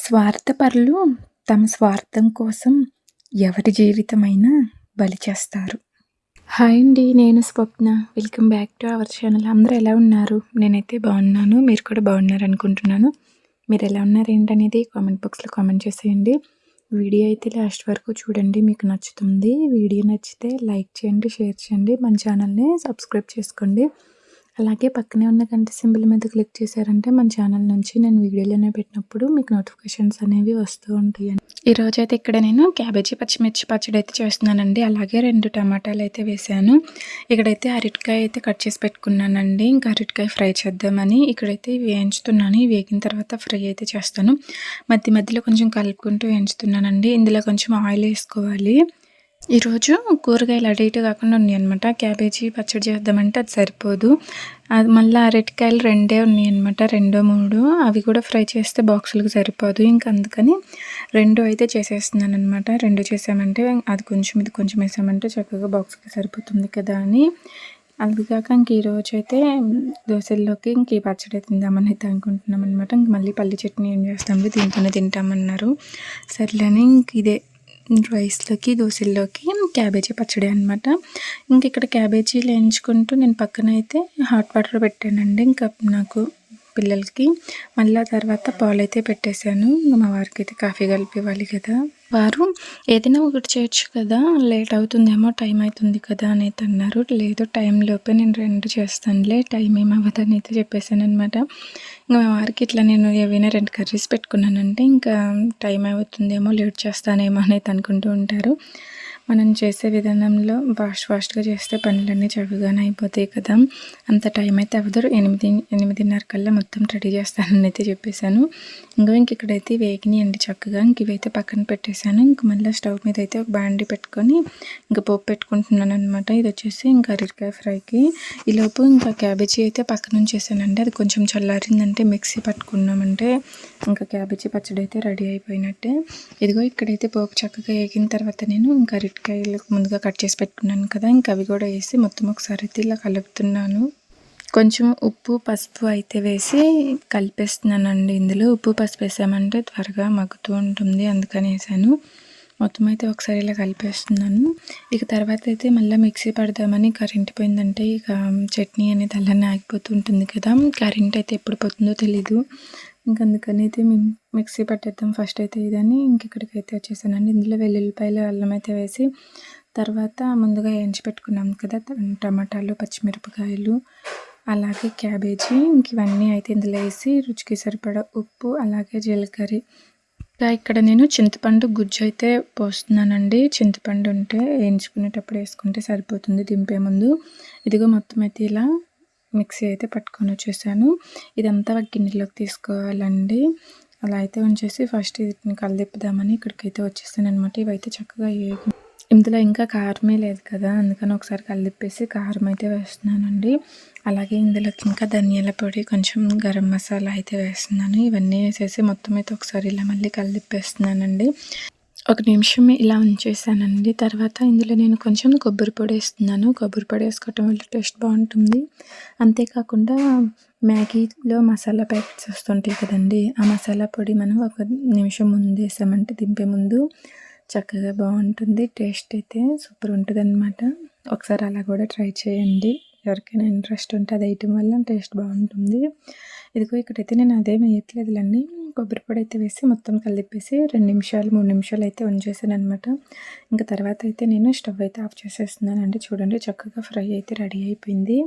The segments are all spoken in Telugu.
స్వార్థపరులు తమ స్వార్థం కోసం ఎవరి జీవితమైనా బలి చేస్తారు. హాయ్ అండి, నేను Swapna. Welcome back to our channel. అందరూ ఎలా ఉన్నారు? నేనైతే బాగున్నాను. మీరు కూడా బాగున్నారు అనుకుంటున్నాను. మీరు ఎలా ఉన్నారు ఏంటనేది కామెంట్ బాక్స్లో కామెంట్ చేసేయండి. వీడియో అయితే లాస్ట్ వరకు చూడండి, మీకు నచ్చుతుంది. వీడియో నచ్చితే లైక్ చేయండి, షేర్ చేయండి, మన ఛానల్ని సబ్స్క్రైబ్ చేసుకోండి. అలాగే పక్కనే ఉన్న గంట సింబల్ మీద క్లిక్ చేశారంటే మన ఛానల్ నుంచి నేను వీడియోలోనే పెట్టినప్పుడు మీకు నోటిఫికేషన్స్ అనేవి వస్తూ ఉంటాయండి. ఈరోజు అయితే ఇక్కడ నేను క్యాబేజీ పచ్చిమిర్చి పచ్చడి అయితే చేస్తున్నానండి. అలాగే 2 టమాటాలు అయితే వేసాను. ఇక్కడైతే అరటికాయ అయితే కట్ చేసి పెట్టుకున్నానండి. ఇంకా అరటికాయ ఫ్రై చేద్దామని ఇక్కడైతే వేయించుతున్నాను. వేగిన తర్వాత ఫ్రై అయితే చేస్తాను. మధ్యలో కొంచెం కలుపుకుంటూ వేయించుతున్నానండి. ఇందులో కొంచెం ఆయిల్ వేసుకోవాలి. ఈరోజు కూరగాయలు అటు ఇటు కాకుండా ఉన్నాయి అనమాట. క్యాబేజీ పచ్చడి చేద్దామంటే అది సరిపోదు. అది మళ్ళీ అరటికాయలు 2 ఉన్నాయి అనమాట, 2, 3. అవి కూడా ఫ్రై చేస్తే బాక్సులకు సరిపోదు. ఇంకా అందుకని 2 అయితే చేసేస్తున్నాను అనమాట. 2 చేసామంటే అది కొంచెం ఇది కొంచెం వేసామంటే చక్కగా బాక్స్కి సరిపోతుంది కదా అని. అందుకాక ఇంక ఈరోజు అయితే దోశల్లోకి ఇంక ఈ పచ్చడి తిందామని అయితే అనుకుంటున్నాం అనమాట. ఇంక మళ్ళీ పల్లి చట్నీ ఏం చేస్తాము, దీంతోనే తింటామన్నారు. సర్లేని ఇంక ఇదే రైస్లోకి దోశల్లోకి క్యాబేజీ పచ్చడి అనమాట. ఇంక ఇక్కడ క్యాబేజీలు వేయించుకుంటూ నేను పక్కన అయితే హాట్ వాటర్ పెట్టానండి. ఇంకా నాకు పిల్లలకి మళ్ళీ తర్వాత పాలు అయితే పెట్టేశాను. మా వారికి అయితే కాఫీ కలిపి ఇవ్వాలి కదా. వారు ఏదైనా ఒకటి చేయొచ్చు కదా, లేట్ అవుతుందేమో, టైం అవుతుంది కదా అని అయితే అన్నారు. లేదు, టైంలోపే నేను 2 చేస్తానులే, టైం ఏమవ్వదని అయితే చెప్పేశాను అనమాట. ఇంకా మా వారికి ఇట్లా నేను ఏవైనా 2 కర్రీస్ పెట్టుకున్నానంటే ఇంకా టైం అవుతుందేమో, లేట్ చేస్తానేమో అని అయితే అనుకుంటూ ఉంటారు. మనం చేసే విధానంలో ఫాస్ట్గా చేస్తే పనులన్నీ చక్కగానే అయిపోతాయి కదా. అంత టైం అయితే అవ్వదు. 8:30 కల్లా మొత్తం రెడీ చేస్తానని అయితే చెప్పేశాను. ఇంక ఇక్కడైతే వేగినాయండి చక్కగా. ఇంక ఇవైతే పక్కన పెట్టేశాను. ఇంక మళ్ళీ స్టవ్ మీద అయితే ఒక బాండి పెట్టుకొని ఇంకా పోపు పెట్టుకుంటున్నాను అనమాట. ఇది వచ్చేసి ఇంకా అరటికాయ ఫ్రైకి. ఈలోపు ఇంకా క్యాబేజీ అయితే పక్కన ఉంచేసానండి. అది కొంచెం చల్లారిందంటే మిక్సీ పట్టుకున్నామంటే ఇంకా క్యాబేజీ పచ్చడి అయితే రెడీ అయిపోయినట్టే. ఇదిగో ఇక్కడైతే పోపు చక్కగా వేగిన తర్వాత నేను ఇంకా అరటికాయలు ముందుగా కట్ చేసి పెట్టుకున్నాను కదా, ఇంకా అవి కూడా వేసి మొత్తం ఒకసారి అయితే ఇలా కలుపుతున్నాను. కొంచెం ఉప్పు పసుపు అయితే వేసి కలిపేస్తున్నానండి. ఇందులో ఉప్పు పసుపు వేసామంటే త్వరగా మగ్గుతూ ఉంటుంది, అందుకని వేసాను. మొత్తం అయితే ఒకసారి ఇలా కలిపేస్తున్నాను. ఇక తర్వాత అయితే మళ్ళీ మిక్సీ పడదామని కరెంట్ పోయిందంటే ఇక చట్నీ అనేది అలానే ఆగిపోతూ ఉంటుంది కదా. కరెంట్ అయితే ఎప్పుడు పోతుందో తెలీదు. ఇంక అందుకని అయితే మేము మిక్సీ పట్టేద్దాం ఫస్ట్ అయితే ఇదని ఇక్కడికైతే వచ్చేసానండి. ఇందులో వెల్లుల్లిపాయలు అల్లం అయితే వేసి తర్వాత ముందుగా వేయించి పెట్టుకున్నాం కదా టమాటాలు, పచ్చిమిరపకాయలు, అలాగే క్యాబేజీ, ఇంక ఇవన్నీ అయితే ఇందులో వేసి రుచికి సరిపడా ఉప్పు, అలాగే జీలకర్ర. ఇక్కడ నేను చింతపండు గుజ్జు అయితే పోస్తున్నానండి. చింతపండు ఉంటే వేయించుకునేటప్పుడు వేసుకుంటే సరిపోతుంది దింపే ముందు. ఇదిగో మొత్తం అయితే ఇలా మిక్సీ అయితే పట్టుకొని వచ్చేసాను. ఇదంతా ఒక గిన్నెలోకి తీసుకోవాలండి. అలా అయితే ఉంచేసి ఫస్ట్ వీటిని కలదిప్పుదామని ఇక్కడికైతే వచ్చేసాను అనమాట. ఇవైతే చక్కగా ఇందులో ఇంకా కారమే లేదు కదా, అందుకని ఒకసారి కలిపేసి కారం అయితే వేస్తున్నానండి. అలాగే ఇందులోకి ఇంకా ధనియాల పొడి, కొంచెం గరం మసాలా అయితే వేస్తున్నాను. ఇవన్నీ వేసేసి మొత్తం అయితే ఒకసారి ఇలా మళ్ళీ కలిపేస్తున్నానండి. 1 నిమిషం ఇలా ఉంచేసానండి. తర్వాత ఇందులో నేను కొంచెం కొబ్బరి పొడి వేస్తున్నాను. కొబ్బరి పొడి వేసుకోవటం వల్ల టేస్ట్ బాగుంటుంది. అంతేకాకుండా మ్యాగీలో మసాలా ప్యాకెట్స్ వస్తుంటాయి కదండి, ఆ మసాలా పొడి మనం 1 నిమిషం ముందు వేసామంటే దింపే ముందు చక్కగా బాగుంటుంది. టేస్ట్ అయితే సూపర్ ఉంటుంది అనమాట. ఒకసారి అలా కూడా ట్రై చేయండి. ఎవరికైనా ఇంట్రెస్ట్ ఉంటే అది వేయటం వల్ల టేస్ట్ బాగుంటుంది. ఇదిగో ఇక్కడైతే నేను అదేం వేయట్లేదులేండి. కొబ్బరి పొడి అయితే వేసి మొత్తం కలిపేసి 2 నిమిషాలు 3 నిమిషాలు అయితే ఉంచేసాను అనమాట. ఇంకా తర్వాత అయితే నేను స్టవ్ అయితే ఆఫ్ చేసేస్తున్నానండి. చూడండి చక్కగా ఫ్రై అయితే రెడీ అయిపోయింది.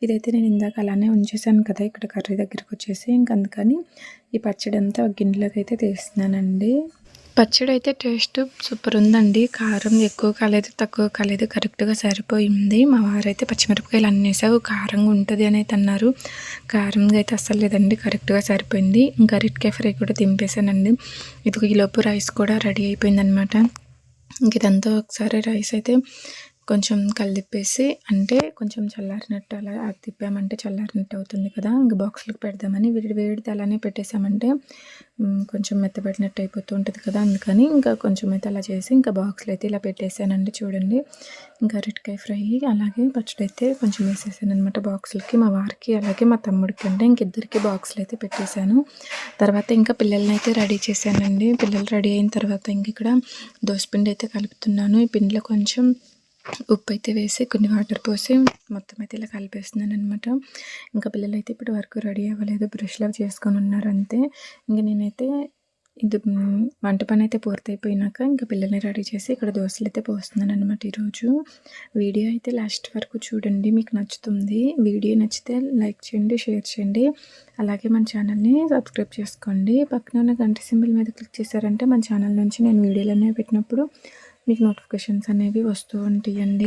ఇదైతే నేను ఇందాక అలానే ఉంచేసాను కదా ఇక్కడ కర్రీ దగ్గరికి వచ్చేసి, ఇంక అందుకని ఈ పచ్చడి అంతా ఒక గిన్నెలోకి అయితే తీస్తున్నానండి. పచ్చడి అయితే టేస్ట్ సూపర్ ఉందండి. కారం ఎక్కువ కాలేదు, తక్కువ కాలేదు, కరెక్ట్గా సరిపోయింది. మా వారైతే పచ్చిమిరపకాయలు అన్నీ వేసావు కారంగా ఉంటుంది అని అయితే అన్నారు. కారంగా అయితే అస్సలు లేదండి, కరెక్ట్గా సరిపోయింది. ఇంకా అరటికాయ ఫ్రై కూడా దింపేసానండి. ఇది ఈలోపు రైస్ కూడా రెడీ అయిపోయింది అనమాట. ఇంక ఇదంతా ఒకసారి రైస్ అయితే కొంచెం కలిదిప్పేసి అంటే కొంచెం చల్లారినట్టు అలా అది తిప్పామంటే చల్లారినట్టు అవుతుంది కదా, ఇంకా బాక్స్‌లోకి పెడదామని వేడి వేడిది అలానే పెట్టేసామంటే కొంచెం మెత్తబడినట్టు అయిపోతూ ఉంటుంది కదా, అందుకని ఇంకా కొంచెం అయితే అలా చేసి ఇంకా బాక్స్‌లో అయితే ఇలా పెట్టేసానండి. చూడండి, ఇంకా అరటికాయ ఫ్రై అలాగే పచ్చడి అయితే కొంచెం వేసేసాననమాట బాక్సులకి. మా వారికి అలాగే మా తమ్ముడికి అంటే ఇంకిద్దరికి బాక్సులు అయితే పెట్టేశాను. తర్వాత ఇంకా పిల్లల్ని అయితే రెడీ చేశానండి. పిల్లలు రెడీ అయిన తర్వాత ఇంక ఇక్కడ దోసపిండి అయితే కలుపుతున్నాను. ఈ పిండిలో కొంచెం ఉప్పు అయితే వేసి కొన్ని వాటర్ పోసి మొత్తం అయితే ఇలా కలిపేస్తున్నాను అనమాట. ఇంకా పిల్లలు అయితే ఇప్పటి వరకు రెడీ అవ్వలేదు, బ్రష్లు చేసుకొని ఉన్నారు అంతే. ఇంక నేనైతే ఇది వంట పని అయితే పూర్తయిపోయినాక ఇంకా పిల్లల్ని రెడీ చేసి ఇక్కడ దోశలు అయితే పోస్తున్నాను అనమాట ఈరోజు. వీడియో అయితే లాస్ట్ వరకు చూడండి, మీకు నచ్చుతుంది. వీడియో నచ్చితే లైక్ చేయండి, షేర్ చేయండి, అలాగే మన ఛానల్ని సబ్స్క్రైబ్ చేసుకోండి. పక్కన ఉన్న గంట సింబల్ మీద క్లిక్ చేశారంటే మన ఛానల్ నుంచి నేను వీడియోలు అనేవి పెట్టినప్పుడు మీకు నోటిఫికేషన్స్ అనేవి వస్తూ ఉంటాయండి.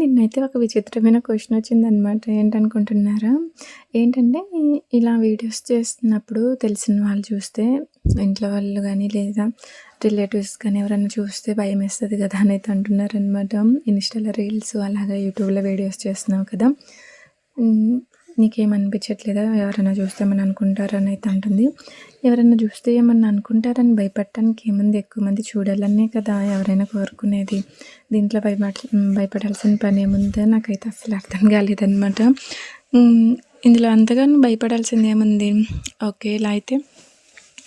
నిన్నైతే ఒక విచిత్రమైన క్వశ్చన్ వచ్చిందనమాట. ఏంటనుకుంటున్నారా? ఏంటంటే ఇలా వీడియోస్ చేస్తున్నప్పుడు తెలిసిన వాళ్ళు చూస్తే, ఇంట్లో వాళ్ళు కానీ లేదా రిలేటివ్స్ కానీ ఎవరైనా చూస్తే భయం వేస్తుంది కదా అని అయితే అంటున్నారనమాట. ఇన్స్టాలో రీల్స్ అలాగా యూట్యూబ్లో వీడియోస్ చేస్తున్నావు కదా, నీకేమనిపించట్లేదా ఎవరైనా చూస్తే ఏమని అనుకుంటారని అయితే అంటుంది. ఎవరైనా చూస్తే ఏమన్నా అనుకుంటారని భయపడటానికి ఏముంది, ఎక్కువ మంది చూడాలనే కదా ఎవరైనా కోరుకునేది. దీంట్లో భయపడాల్సిన పని ఏముందో నాకైతే అసలు అర్థం కాలేదన్నమాట. ఇందులో అంతగానో భయపడాల్సింది ఏముంది? ఓకే, ఇలా అయితే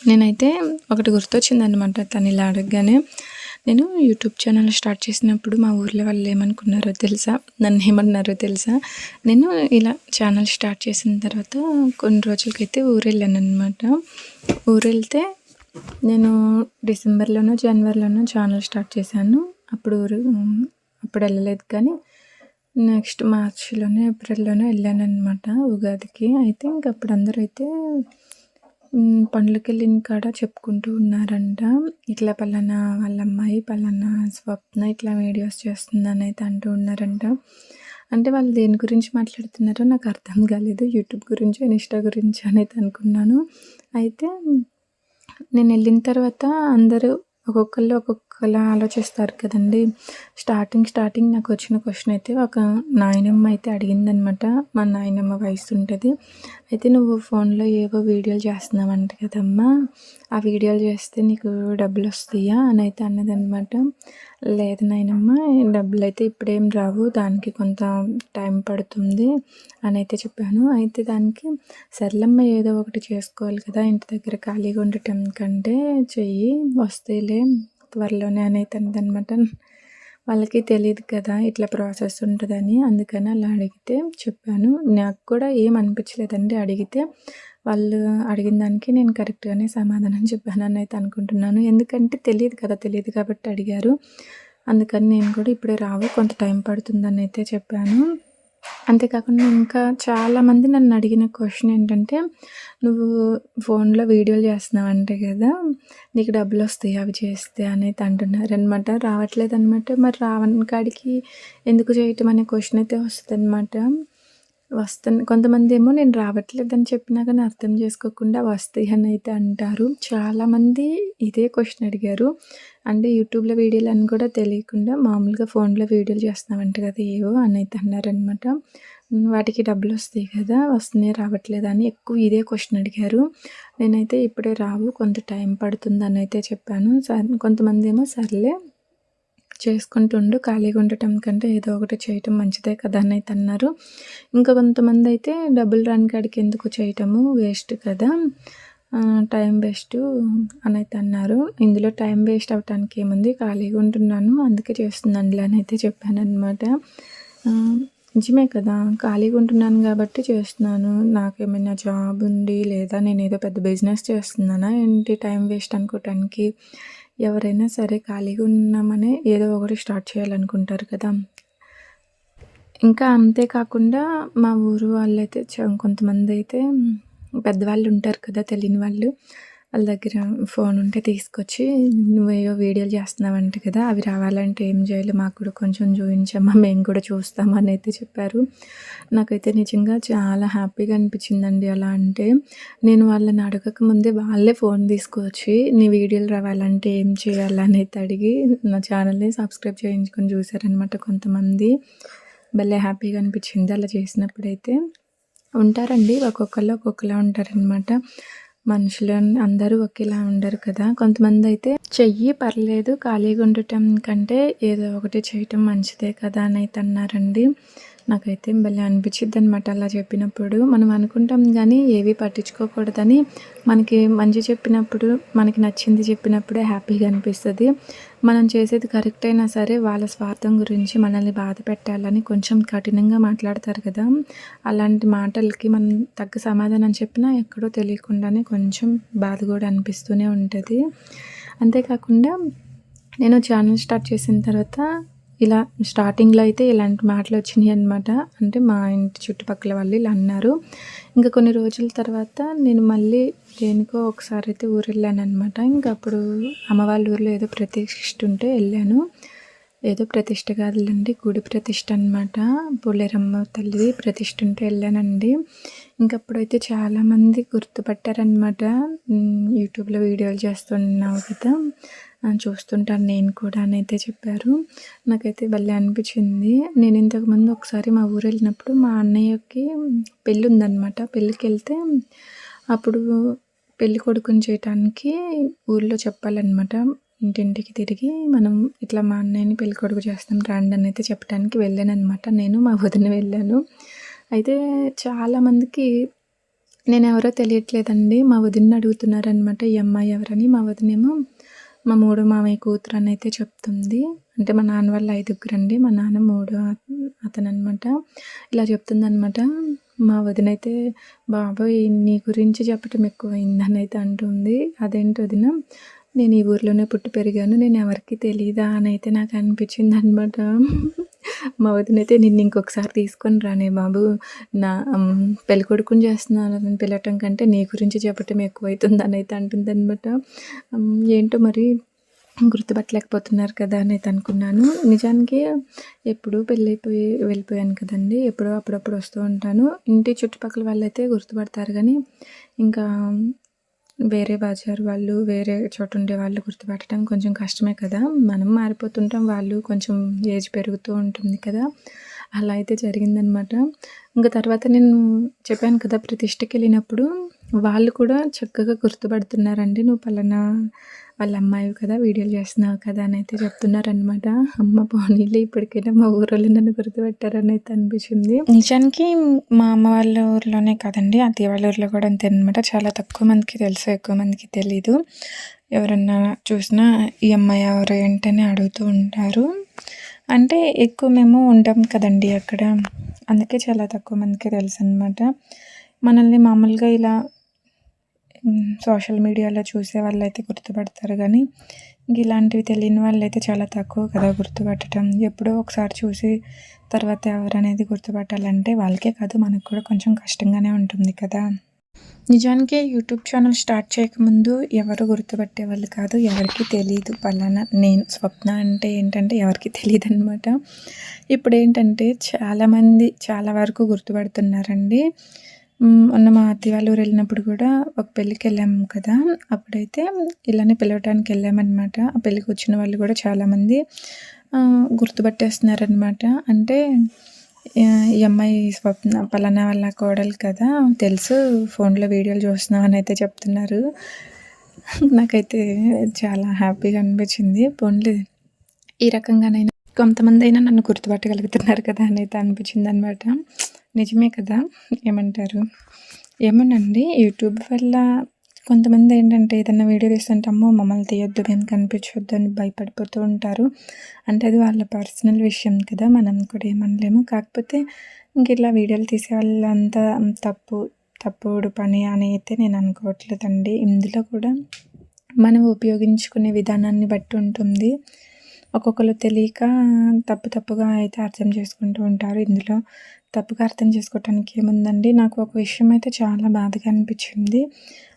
నేనైతే ఒకటి గుర్తొచ్చిందనమాట తను ఇలా అడగగానే. నేను యూట్యూబ్ ఛానల్ స్టార్ట్ చేసినప్పుడు మా ఊర్లో వాళ్ళు ఏమనుకున్నారో తెలుసా, నన్ను ఏమన్నారో తెలుసా? నేను ఇలా ఛానల్ స్టార్ట్ చేసిన తర్వాత కొన్ని రోజులకైతే ఊరు వెళ్ళాను అనమాట. ఊరు వెళ్తే నేను డిసెంబర్లోనో జనవరిలోనో ఛానల్ స్టార్ట్ చేశాను. అప్పుడు వెళ్ళలేదు, కానీ నెక్స్ట్ మార్చిలోనే ఏప్రిల్లోనే వెళ్ళాను అనమాట ఉగాదికి. అయితే ఇంక అప్పుడు అందరూ అయితే పనులకి వెళ్ళిన కాడ చెప్పుకుంటూ ఉన్నారంట, ఇట్లా పలానా వాళ్ళ అమ్మాయి పలానా స్వప్న ఇట్లా వీడియోస్ చేస్తుందని అయితే అంటూ ఉన్నారంట. అంటే వాళ్ళు దేని గురించి మాట్లాడుతున్నారో నాకు అర్థం కాలేదు. యూట్యూబ్ గురించి ఇన్స్టా గురించి అని అయితే అనుకున్నాను. అయితే నేను వెళ్ళిన తర్వాత అందరూ ఒక్కొక్కళ్ళు ఒక్కొక్కలా ఆలోచిస్తారు కదండి. స్టార్టింగ్ నాకు వచ్చిన క్వశ్చన్ అయితే ఒక నాయనమ్మ అయితే అడిగిందనమాట. మా నాయనమ్మ వయసు ఉంటుంది. అయితే నువ్వు ఫోన్లో ఏవో వీడియోలు చేస్తున్నావంట కదమ్మా, ఆ వీడియోలు చేస్తే నీకు డబ్బులు వస్తాయా అని అయితే అన్నదనమాట. లేదు నాయనమ్మ, డబ్బులు అయితే ఇప్పుడేం రావు, దానికి కొంత టైం పడుతుంది అని అయితే చెప్పాను. అయితే దానికి సర్లమ్మ ఏదో ఒకటి చేసుకోవాలి కదా, ఇంటి దగ్గర ఖాళీగా ఉండటం కంటే చెయ్యి, వస్తాయిలే త్వరలోనే అని అయితే అన్నదనమాట. వాళ్ళకి తెలియదు కదా ఇట్లా ప్రాసెస్ ఉంటుందని, అందుకని అలా అడిగితే చెప్పాను. నాకు కూడా ఏం అనిపించలేదండి అడిగితే. వాళ్ళు అడిగిన దానికి నేను కరెక్ట్గానే సమాధానం చెప్పాను అని అయితే అనుకుంటున్నాను. ఎందుకంటే తెలియదు కాబట్టి అడిగారు. అందుకని నేను కూడా ఇప్పుడే రావు, కొంత టైం పడుతుందని అయితే చెప్పాను. అంతేకాకుండా ఇంకా చాలామంది నన్ను అడిగిన క్వశ్చన్ ఏంటంటే, నువ్వు ఫోన్లో వీడియోలు చేస్తున్నావంటే కదా, నీకు డబ్బులు వస్తాయి అవి చేస్తే అని అయితే అంటున్నారనమాట. రావట్లేదనమాట. మరి రావని కాడికి ఎందుకు చేయటం అనే క్వశ్చన్ అయితే వస్తుందన్నమాట. కొంతమంది ఏమో నేను రావట్లేదని చెప్పినా కానీ అర్థం చేసుకోకుండా వస్తాయి అని అయితే అంటారు. చాలామంది ఇదే క్వశ్చన్ అడిగారు. అంటే యూట్యూబ్లో వీడియోలు అని కూడా తెలియకుండా మామూలుగా ఫోన్లో వీడియోలు చేస్తున్నావంట కదా ఏవో అని అయితే అన్నారనమాట. వాటికి డబ్బులు వస్తాయి కదా, వస్తున్నాయి రావట్లేదా అని ఎక్కువ ఇదే క్వశ్చన్ అడిగారు. నేనైతే ఇప్పుడే రావు, కొంత టైం పడుతుందని అయితే చెప్పాను. కొంతమంది ఏమో సర్లే చేసుకుంటుండు, ఖాళీగా ఉండటం కంటే ఏదో ఒకటి చేయటం మంచిదే కదా అని అయితే అన్నారు. ఇంకా కొంతమంది అయితే డబ్బులు రాని కాడికి ఎందుకు చేయటము, వేస్ట్ కదా, టైం వేస్ట్ అని అయితే అన్నారు. ఇందులో టైం వేస్ట్ అవ్వటానికి ఏముంది, ఖాళీగా ఉంటున్నాను అందుకే చేస్తున్నానులే అని అయితే చెప్పాను అనమాట. నిజమే కదా, ఖాళీగా ఉంటున్నాను కాబట్టి చేస్తున్నాను. నాకేమైనా జాబ్ ఉంది లేదా నేను ఏదో పెద్ద బిజినెస్ చేస్తున్నానా ఏంటి టైం వేస్ట్ అనుకోవటానికి? ఎవరైనా సరే ఖాళీగా ఉన్నామనే ఏదో ఒకటి స్టార్ట్ చేయాలనుకుంటారు కదా. ఇంకా అంతేకాకుండా మా ఊరు వాళ్ళైతే కొంతమంది అయితే పెద్దవాళ్ళు ఉంటారు కదా, తెలియని వాళ్ళు, వాళ్ళ దగ్గర ఫోన్ ఉంటే తీసుకొచ్చి నువ్వేవో వీడియోలు చేస్తున్నావంట కదా, అవి రావాలంటే ఏం చేయాలి మాకు కూడా కొంచెం చూపించమ్మా, మేము కూడా చూస్తామని అయితే చెప్పారు. నాకైతే నిజంగా చాలా హ్యాపీగా అనిపించిందండి. అలా అంటే నేను వాళ్ళని అడగక ముందే వాళ్ళే ఫోన్ తీసుకొచ్చి నీ వీడియోలు రావాలంటే ఏం చేయాలని అయితే అడిగి నా ఛానల్ని సబ్స్క్రైబ్ చేయించుకొని చూసారనమాట కొంతమంది. భలే హ్యాపీగా అనిపించింది అలా చేసినప్పుడైతే. ఉంటారండి, ఒక్కొక్కళ్ళు ఒక్కొక్కలా ఉంటారనమాట. మనుషులు అందరూ ఒకేలా ఉండరు కదా. కొంతమంది అయితే చెయ్యి పర్లేదు, ఖాళీగా ఉండటం కంటే ఏదో ఒకటి చేయటం మంచిదే కదా అని అయితే అన్నారండి. నాకైతే భలే అనిపించిద్ది అనమాట అలా చెప్పినప్పుడు. మనం అనుకుంటాం కానీ ఏవి పట్టించుకోకూడదని. మనకి మంచి చెప్పినప్పుడు, మనకి నచ్చింది చెప్పినప్పుడే హ్యాపీగా అనిపిస్తుంది. మనం చేసేది కరెక్ట్ అయినా సరే వాళ్ళ స్వార్థం గురించి మనల్ని బాధ పెట్టాలని కొంచెం కఠినంగా మాట్లాడతారు కదా. అలాంటి మాటలకి మనం తగ్గ సమాధానం చెప్పినా ఎక్కడో తెలియకుండానే కొంచెం బాధ కూడా అనిపిస్తూనే ఉంటుంది. అంతేకాకుండా నేను ఛానల్ స్టార్ట్ చేసిన తర్వాత ఇలా స్టార్టింగ్లో అయితే ఇలాంటి మాటలు వచ్చినాయి అనమాట. అంటే మా ఇంటి చుట్టుపక్కల వాళ్ళు ఇలా అన్నారు. ఇంకా కొన్ని రోజుల తర్వాత నేను మళ్ళీ దేనికో ఒకసారి అయితే ఊరు వెళ్ళానమాట. ఇంకా అప్పుడు అమ్మ వాళ్ళ ఊరిలో ఏదో ప్రతిష్ఠ ఉంటే వెళ్ళాను. ఏదో ప్రతిష్ఠ కాదులేండి, గుడి ప్రతిష్ఠ అనమాట. పోలేరమ్మ తల్లిది ప్రతిష్ఠ ఉంటే వెళ్ళానండి. ఇంకప్పుడైతే చాలామంది గుర్తుపట్టారనమాట. యూట్యూబ్లో వీడియోలు చేస్తున్నావు కదా, చూస్తుంటాను నేను కూడా అని అయితే చెప్పారు. నాకైతే భలే అనిపించింది. నేను ఇంతకుముందు ఒకసారి మా ఊరు వెళ్ళినప్పుడు మా అన్నయ్యకి పెళ్ళి ఉందన్నమాట. పెళ్ళికి వెళ్తే అప్పుడు పెళ్ళి కొడుకుని చేయటానికి ఊళ్ళో చెప్పాలన్నమాట. ఇంటింటికి తిరిగి మనం ఇట్లా మా అన్నయ్యని పెళ్ళి కొడుకు చేస్తాం రండి అని అయితే చెప్పడానికి వెళ్ళానమాట. నేను మా వదిన వెళ్ళాను. అయితే చాలామందికి నేను ఎవరో తెలియట్లేదండి. మా వదినని అడుగుతున్నారనమాట ఈ అమ్మాయి ఎవరని. మా వదినేమో మా మూడో మామయ్య కూతురు అని అయితే చెప్తుంది. అంటే మా నాన్న వాళ్ళ 5గురండి, మా నాన్న మూడో అతను అనమాట. ఇలా చెప్తుందనమాట. మా వదిన అయితే బాబోయ్ నీ గురించి చెప్పటం ఎక్కువైందని అయితే అంటుంది. అదేంటి వదిన, నేను ఈ ఊర్లోనే పుట్టి పెరిగాను, నేను ఎవరికి తెలీదా అని అయితే నాకు అనిపించింది అనమాట. మా వదిన అయితే నిన్ను ఇంకొకసారి తీసుకొని రానే బాబు, నా పెళ్ళికొడుకుని చేస్తున్నాను పిలవటం కంటే నీ గురించి చెప్పటం ఎక్కువైతుందని అయితే అంటుందన్నమాట. ఏంటో మరి గుర్తుపట్టలేకపోతున్నారు కదా అని అయితే అనుకున్నాను. నిజానికి ఎప్పుడూ పెళ్ళైపోయి వెళ్ళిపోయాను కదండి, ఎప్పుడో అప్పుడప్పుడు వస్తూ ఉంటాను. ఇంటి చుట్టుపక్కల వాళ్ళైతే గుర్తుపడతారు కానీ ఇంకా వేరే బజారు వాళ్ళు, వేరే చోట ఉండే వాళ్ళు గుర్తుపట్టడం కొంచెం కష్టమే కదా. మనం మారిపోతుంటాం, వాళ్ళు కొంచెం ఏజ్ పెరుగుతూ ఉంటుంది కదా. అలా అయితే జరిగిందనమాట. ఇంకా తర్వాత నేను చెప్పాను కదా ప్రతిష్ఠకి వెళ్ళినప్పుడు వాళ్ళు కూడా చక్కగా గుర్తుపడుతున్నారండి. నువ్వు పలానా వాళ్ళ అమ్మాయి కదా, వీడియోలు చేస్తున్నావు కదా అని అయితే చెప్తున్నారనమాట. అమ్మ పోనీలే ఇప్పటికైనా మా ఊరోళ్ళు నన్ను గుర్తుపెట్టారని అయితే అనిపించింది. నిజానికి మా అమ్మ వాళ్ళ ఊర్లోనే కాదండి, అత్తయ్య వాళ్ళ ఊర్లో కూడా అంతే అనమాట. చాలా తక్కువ మందికి తెలుసు, ఎక్కువ మందికి తెలీదు. ఎవరన్నా చూసినా ఈ అమ్మాయి ఎవరు ఏంటని అడుగుతూ ఉంటారు. అంటే ఎక్కువ మేము ఉంటాం కదండి అక్కడ, అందుకే చాలా తక్కువ మందికి తెలుసు అనమాట. మనల్ని మామూలుగా ఇలా సోషల్ మీడియాలో చూసే వాళ్ళైతే గుర్తుపడతారు కానీ ఇలాంటివి తెలియని వాళ్ళైతే చాలా తక్కువ కదా గుర్తుపట్టడం. ఎప్పుడో ఒకసారి చూసి తర్వాత ఎవరనేది గుర్తుపట్టాలంటే వాళ్ళకే కాదు మనకు కూడా కొంచెం కష్టంగానే ఉంటుంది కదా. నిజానికి యూట్యూబ్ ఛానల్ స్టార్ట్ చేయకముందు ఎవరు గుర్తుపట్టేవాళ్ళు కాదు, ఎవరికి తెలియదు పలానా నేను స్వప్న అంటే ఏంటంటే ఎవరికి తెలియదు అనమాట. ఇప్పుడు ఏంటంటే చాలామంది చాలా వరకు గుర్తుపడుతున్నారండి. మొన్న మా అత్తయ్య వాళ్ళ ఊరు వెళ్ళినప్పుడు కూడా ఒక పెళ్ళికి వెళ్ళాము కదా, అప్పుడైతే ఇలానే పిలవటానికి వెళ్ళామన్నమాట. ఆ పెళ్ళికి వచ్చిన వాళ్ళు కూడా చాలామంది గుర్తుపట్టేస్తున్నారనమాట. అంటే ఈ అమ్మాయి స్వప్న పలానా వాళ్ళ కోడలు కదా, తెలుసు ఫోన్లో వీడియోలు చూస్తున్నాం అని అయితే చెప్తున్నారు. నాకైతే చాలా హ్యాపీగా అనిపించింది. పోన్లే ఈ రకంగానైనా కొంతమంది అయినా నన్ను గుర్తుపట్టగలుగుతున్నారు కదా అని అయితే అనిపించింది అనమాట. నిజమే కదా, ఏమంటారు? ఏమోనండి, యూట్యూబ్ వల్ల కొంతమంది ఏంటంటే ఏదైనా వీడియో తీస్తుంటే అమ్మో మమ్మల్ని తీయొద్దు, మేము కనిపించొద్దు అని భయపడిపోతూ ఉంటారు. అంటే అది వాళ్ళ పర్సనల్ విషయం కదా, మనం కూడా ఏమనలేము. కాకపోతే ఇంక ఇలా వీడియోలు తీసే వాళ్ళంతా తప్పుడు పని అని అయితే నేను అనుకోవట్లేదండి. ఇందులో కూడా మనం ఉపయోగించుకునే విధానాన్ని బట్టి ఉంటుంది. ఒక్కొక్కరు తెలియక తప్పుగా అయితే అర్థం చేసుకుంటూ ఉంటారు. ఇందులో తప్పుగా అర్థం చేసుకోవటానికి ఏముందండి. నాకు ఒక విషయం అయితే చాలా బాధగా అనిపించింది.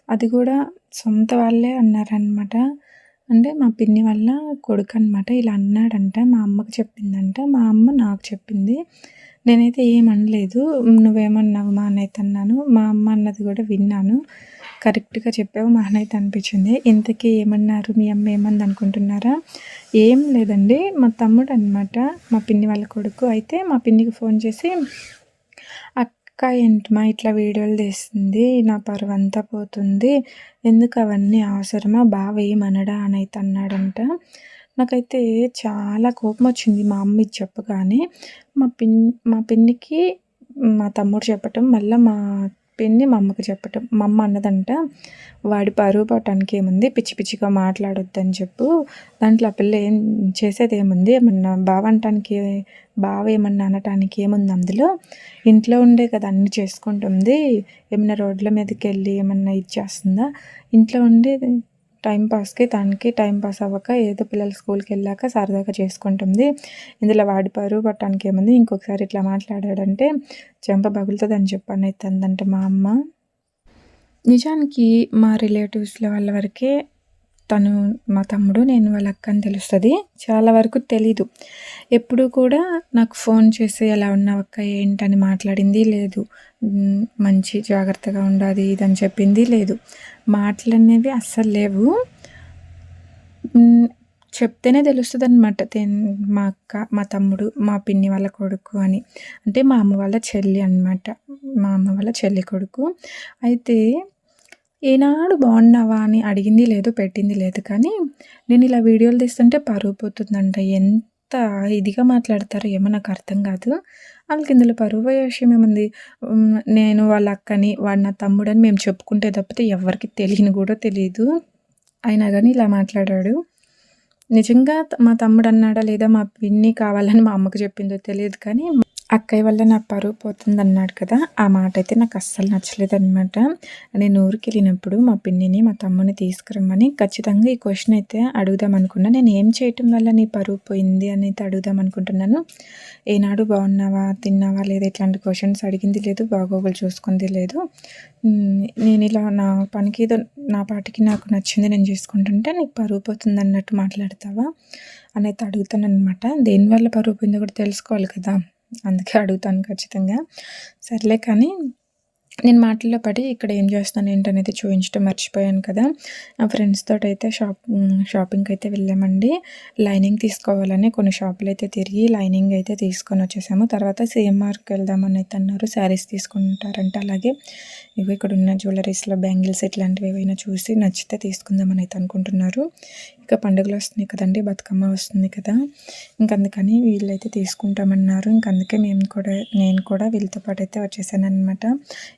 అది కూడా సొంత వాళ్ళే అన్నారనమాట. అంటే మా పిన్ని వాళ్ళ కొడుకనమాట. ఇలా అన్నాడంట. మా అమ్మకి చెప్పిందంట. మా అమ్మ నాకు చెప్పింది. నేనైతే ఏమనలేదు. నువ్వేమన్నావు మా అన్నయ్యతో అన్నాను. మా అమ్మ అన్నది కూడా విన్నాను. కరెక్ట్‌గా చెప్పావు మా అన్నయ్యతో అనిపించింది. ఇంతకీ ఏమన్నారు? మీ అమ్మ ఏమంది అనుకుంటున్నారా? ఏం లేదండి. మా తమ్ముడనమాట. మా పిన్ని వాళ్ళ కొడుకు. అయితే మా పిన్నికి ఫోన్ చేసి, "అక్క ఏంటమ్మా ఇట్లా వీడియోలు తీస్తుంది? నా పరువంతా పోతుంది. ఎందుకు అవన్నీ అవసరమా? బావ ఏమనడా?" అని అయితే అన్నాడంట. నాకైతే చాలా కోపమొచ్చింది మా అమ్మ ఇది చెప్పగానే. మా పిన్నికి మా తమ్ముడు చెప్పటం, మళ్ళా మా పిన్ని మా అమ్మకి చెప్పటం. మా అమ్మ అన్నదంట, "వాడి పరువు పోవటానికి ఏముంది? పిచ్చి పిచ్చిగా మాట్లాడొద్దని చెప్పు. దాంట్లో ఆ పిల్ల ఏం చేసేదేముంది? ఏమన్నా బావ ఏమన్నా అనటానికి ఏముంది అందులో? ఇంట్లో ఉండే కదా అన్నీ చేసుకుంటుంది. ఏమన్నా రోడ్ల మీదకెళ్ళి ఏమన్నా ఇది చేస్తుందా? ఇంట్లో ఉండి టైం పాస్‌కి తనకి టైం పాస్ అవ్వక ఏదో పిల్లలు స్కూల్‌కి వెళ్ళాక సరదాగా చేసుకుంటుంది. ఇందులో వాడి పరువు పోవటానికి ఏముంది? ఇంకొకసారి ఇట్లా మాట్లాడాడంటే చెంప పగులుతదని చెప్పు" అని అయితే అందంట మా అమ్మ. నిజానికి మా రిలేటివ్స్‌లో వాళ్ళ వరకే తను మా తమ్ముడు, నేను వాళ్ళ అక్క అని తెలుస్తది. చాలా వరకు తెలీదు. ఎప్పుడు కూడా నాకు ఫోన్ చేసి "ఎలా ఉన్నావు అక్క? ఏంటని" మాట్లాడింది లేదు. మంచి జాగ్రత్తగా ఉండు అది ఇది అని చెప్పింది లేదు. మాటలనేవి అస్సలు లేవు. చెప్తేనే తెలుస్తదనమాట. మా అక్క, మా తమ్ముడు, మా పిన్ని వాళ్ళ కొడుకు అని. అంటే మా అమ్మ వాళ్ళ చెల్లి అనమాట. మా అమ్మ వాళ్ళ చెల్లి కొడుకు. అయితే ఏనాడు బాగున్నావా అని అడిగింది లేదు, పెట్టింది లేదు. కానీ నేను ఇలా వీడియోలు తీస్తుంటే పరువు పోతుందంట. ఎంత ఇదిగా మాట్లాడతారో ఏమో నాకు అర్థం కాదు. వాళ్ళకి ఇందులో పరువు పోయే విషయం ఏముంది? నేను వాళ్ళ అక్కని, వాడు నా తమ్ముడని మేము చెప్పుకుంటే తప్పితే ఎవ్వరికీ తెలియని కూడా తెలీదు. అయినా కానీ ఇలా మాట్లాడాడు. నిజంగా మా తమ్ముడు అన్నాడా లేదా మా పిన్ని కావాలని మా అమ్మకు చెప్పిందో తెలియదు కానీ అక్కయ్య వల్ల నా పరువు పోతుందన్నాడు కదా! ఆ మాట అయితే నాకు అస్సలు నచ్చలేదనమాట. నేను ఊరికెళ్ళినప్పుడు మా పిన్నిని, మా తమ్ముడిని తీసుకురమ్మని ఖచ్చితంగా ఈ క్వెషన్ అయితే అడుగుదాం అనుకున్నా. నేను ఏం చేయటం వల్ల నీ పరువు పోయింది అని అయితే అడుగుదాం అనుకుంటున్నాను. ఏనాడు బాగున్నావా? తిన్నావా? లేదా? ఇట్లాంటి క్వెషన్స్ అడిగింది లేదు. బాగోగులు చూసుకుంది లేదు. నేను ఇలా నా పనికి ఏదో నా పాటికి నాకు నచ్చింది నేను చేసుకుంటుంటే నీకు పరువు పోతుందన్నట్టు మాట్లాడతావా? అని అయితే అడుగుతాననమాట. దేనివల్ల పరువు పోయిందో కూడా తెలుసుకోవాలి కదా! అందుకే అడుగుతాను ఖచ్చితంగా. సర్లే కానీ నేను మాటల్లో పడి ఇక్కడ ఏం చేస్తున్నాను ఏంటనేది చూపించడం మర్చిపోయాను కదా! నా ఫ్రెండ్స్ తోటైతే షాపింగ్కి అయితే వెళ్ళామండి. లైనింగ్ తీసుకోవాలని కొన్ని షాపులు అయితే తిరిగి లైనింగ్ అయితే తీసుకొని వచ్చేసాము. తర్వాత సిఎంఆర్కి వెళ్దామని అయితే అన్నారు. శారీస్ తీసుకుంటారంట. అలాగే ఇవి ఇక్కడ ఉన్న జ్యువెలరీస్లో బ్యాంగిల్స్ ఇట్లాంటివి ఏవైనా చూసి నచ్చితే తీసుకుందామని అయితే అనుకుంటున్నారు. ఇంకా పండుగలు వస్తున్నాయి కదండి, బతుకమ్మ వస్తుంది కదా! అందుకని వీళ్ళైతే తీసుకుంటామన్నారు. అందుకే నేను కూడా వీళ్ళతో పాటు అయితే వచ్చేసానమాట.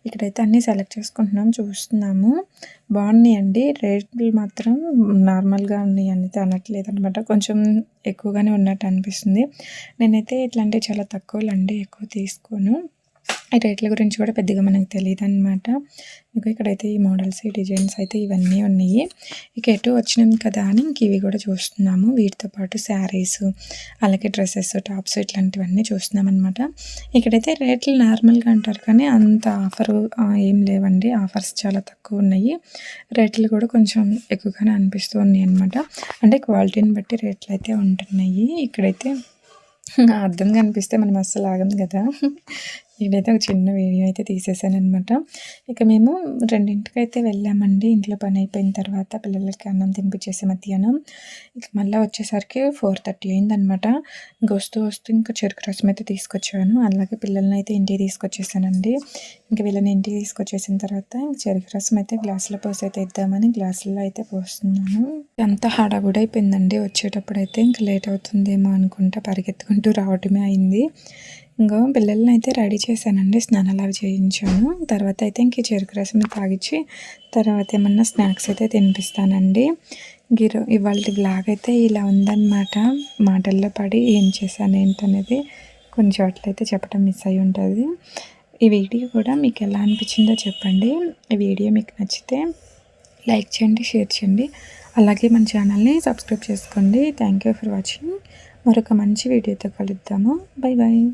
ఇక్కడైతే అన్నీ సెలెక్ట్ చేసుకుంటున్నాం, చూస్తున్నాము. బాగున్నాయండి. రేట్లు మాత్రం నార్మల్గా ఉన్నాయి అనేది అనట్లేదు అనమాట. కొంచెం ఎక్కువగానే ఉన్నట్టు అనిపిస్తుంది. నేనైతే ఇట్లాంటివి చాలా తక్కువలండి, ఎక్కువ తీసుకోను. ఈ రేట్ల గురించి కూడా పెద్దగా మనకు తెలియదనమాట. ఇక్కడైతే ఈ మోడల్స్, ఈ డిజైన్స్ అయితే ఇవన్నీ ఉన్నాయి. ఇక ఎటు వచ్చినాం కదా అని ఇవి కూడా చూస్తున్నాము. వీటితో పాటు శారీస్, అలాగే డ్రెస్సెస్, టాప్స్ ఇట్లాంటివన్నీ చూస్తున్నాం అనమాట. ఇక్కడైతే రేట్లు నార్మల్గా అంటారు కానీ అంత ఆఫర్ ఏం లేవండి. ఆఫర్స్ చాలా తక్కువ ఉన్నాయి. రేట్లు కూడా కొంచెం ఎక్కువగానే అనిపిస్తూ ఉన్నాయి అనమాట. అంటే క్వాలిటీని బట్టి రేట్లు అయితే ఉంటున్నాయి. ఇక్కడైతే అర్థం కనిపిస్తే మనం అస్సలు ఆగం కదా! ఇదైతే ఒక చిన్న వీడియో అయితే తీసేసానమాట. ఇక మేము 2ంటికి అయితే వెళ్ళామండి. ఇంట్లో పని అయిపోయిన తర్వాత పిల్లలకి అన్నం తినిపించేసి మధ్యాహ్నం ఇక మళ్ళీ వచ్చేసరికి 4:30 అయిందనమాట. వస్తూ ఇంకా చెరుకు రసం అయితే తీసుకొచ్చాను. అలాగే పిల్లల్ని అయితే ఇంటికి తీసుకొచ్చేసానండి. వీళ్ళని ఇంటికి తీసుకొచ్చేసిన తర్వాత చెరుకు రసం అయితే గ్లాసులో పోసి అయితే ఇద్దామని గ్లాసుల్లో అయితే పోస్తున్నాను. అంతా హడావుడైపోయిందండి. వచ్చేటప్పుడు అయితే లేట్ అవుతుందేమో అనుకుంటా పరిగెత్తుకుంటూ రావటమే అయింది. పిల్లల్ని అయితే రెడీ చేశానండి. స్నానాలు అవి చేయించాను. తర్వాత అయితే చెరుకు రసం తాగించి తర్వాత ఏమన్నా స్నాక్స్ అయితే తినిపిస్తానండి. ఇవాళ వ్లాగ్ అయితే ఇలా ఉందన్నమాట. మాటల్లో పడి ఏం చేశాను ఏంటనేది కొన్ని చోట్ల అయితే చెప్పడం మిస్ అయి ఉంటుంది. ఈ వీడియో కూడా మీకు ఎలా అనిపించిందో చెప్పండి. ఈ వీడియో మీకు నచ్చితే లైక్ చేయండి, షేర్ చేయండి. అలాగే మన ఛానల్ని సబ్స్క్రైబ్ చేసుకోండి. Thank you for watching. మరొక మంచి వీడియోతో కలుద్దాము. Bye bye.